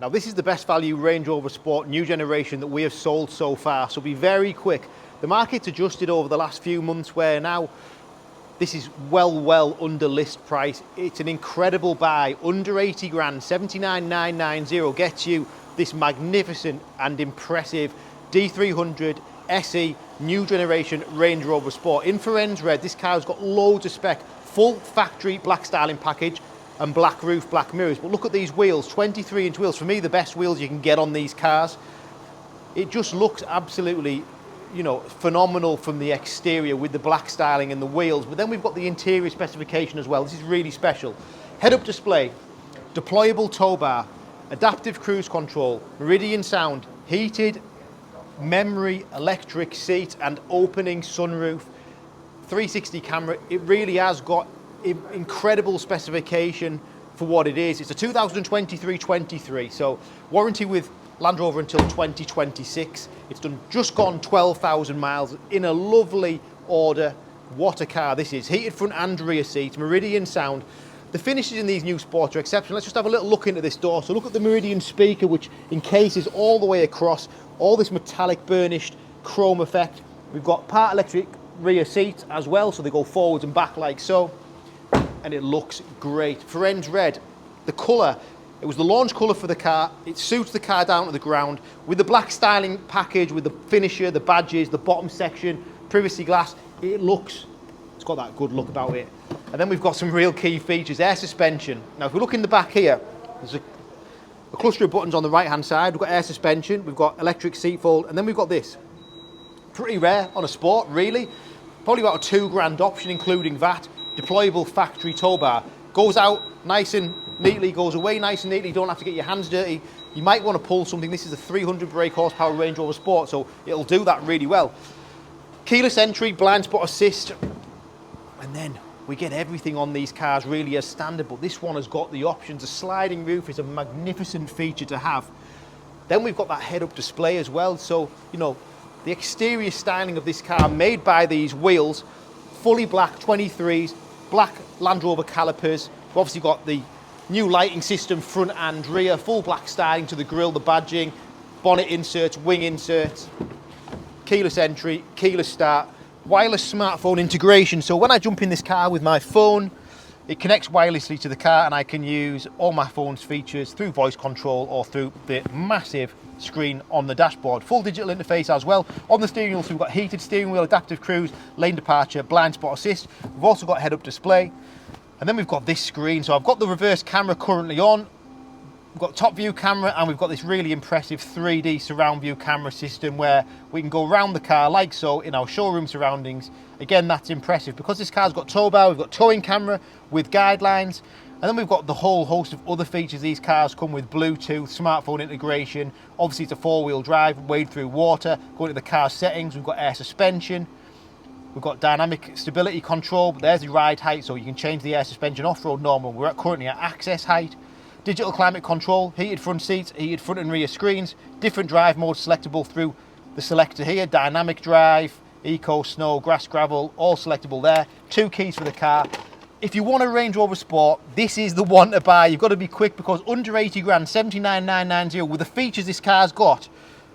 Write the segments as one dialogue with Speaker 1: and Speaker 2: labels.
Speaker 1: Now this is the best value Range Rover Sport new generation that we have sold so far, so be very quick. The market's adjusted over the last few months where now this is well under list price. It's an incredible buy, under 80 grand, 79,990 gets you this magnificent and impressive D300 SE new generation Range Rover Sport. In Firenze Red, this car's got loads of spec, full factory black styling package and black roof, black mirrors. But look at these wheels, 23-inch wheels. For me, the best wheels you can get on these cars. It just looks absolutely, you know, phenomenal from the exterior with the black styling and the wheels. But then we've got the interior specification as well. This is really special. Head-up display, deployable tow bar, adaptive cruise control, Meridian sound, heated memory electric seat and opening sunroof, 360 camera. It really has got incredible specification for what it is. It's a 2023-23, so warranty with Land Rover until 2026. It's just gone 12,000 miles in a lovely order. What a car this is. Heated front and rear seats, Meridian sound. The finishes in these new sports are exceptional. Let's just have a little look into this door. So look at the Meridian speaker, which encases all the way across, all this metallic burnished chrome effect. We've got part electric rear seats as well, so they go forwards and back like so. And it looks great. Firenze Red, the colour, it was the launch colour for the car. It suits the car down to the ground. With the black styling package, with the finisher, the badges, the bottom section, privacy glass, it's got that good look about it. And then we've got some real key features, air suspension. Now if we look in the back here, there's a cluster of buttons on the right hand side. We've got air suspension, we've got electric seat fold, and then we've got this. Pretty rare on a Sport, really. Probably about a £2 grand option including VAT. Deployable factory tow bar. Goes out nice and neatly, goes away nice and neatly. You don't have to get your hands dirty. You might want to pull something. This is a 300 brake horsepower Range Rover Sport, so it'll do that really well. Keyless entry, blind spot assist, and then we get everything on these cars really as standard, but this one has got the options. A sliding roof is a magnificent feature to have. Then we've got that head-up display as well, so, you know, the exterior styling of this car made by these wheels, fully black 23s, black Land Rover calipers. We've obviously got the new lighting system front and rear, full black styling to the grille, the badging, bonnet inserts, wing inserts, keyless entry, keyless start, wireless smartphone integration. So when I jump in this car with my phone, it connects wirelessly to the car and I can use all my phone's features through voice control or through the massive screen on the dashboard. Full digital interface as well. On the steering wheel, so we've got heated steering wheel, adaptive cruise, lane departure, blind spot assist. We've also got head-up display. And then we've got this screen. So I've got the reverse camera currently on. We've got top view camera and we've got this really impressive 3D surround view camera system where we can go around the car like so in our showroom surroundings. Again, that's impressive because this car's got tow bar, we've got towing camera with guidelines, and then we've got the whole host of other features. These cars come with Bluetooth, smartphone integration. Obviously it's a four-wheel drive, wade through water. Going to the car settings, we've got air suspension. We've got dynamic stability control, but there's the ride height, so you can change the air suspension off-road normal. We're currently at access height. Digital climate control, heated front seats, heated front and rear screens, different drive modes selectable through the selector here, dynamic drive, eco, snow, grass, gravel, all selectable there. 2 keys for the car. If you want a Range Rover Sport, this is the one to buy. You've got to be quick because under 80 grand, 79,990, with the features this car's got,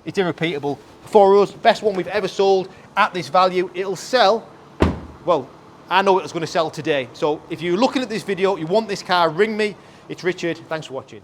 Speaker 1: it's irrepeatable. For us, best one we've ever sold at this value. It'll sell, well, I know it's going to sell today. So if you're looking at this video, you want this car, ring me. It's Richard. Thanks for watching.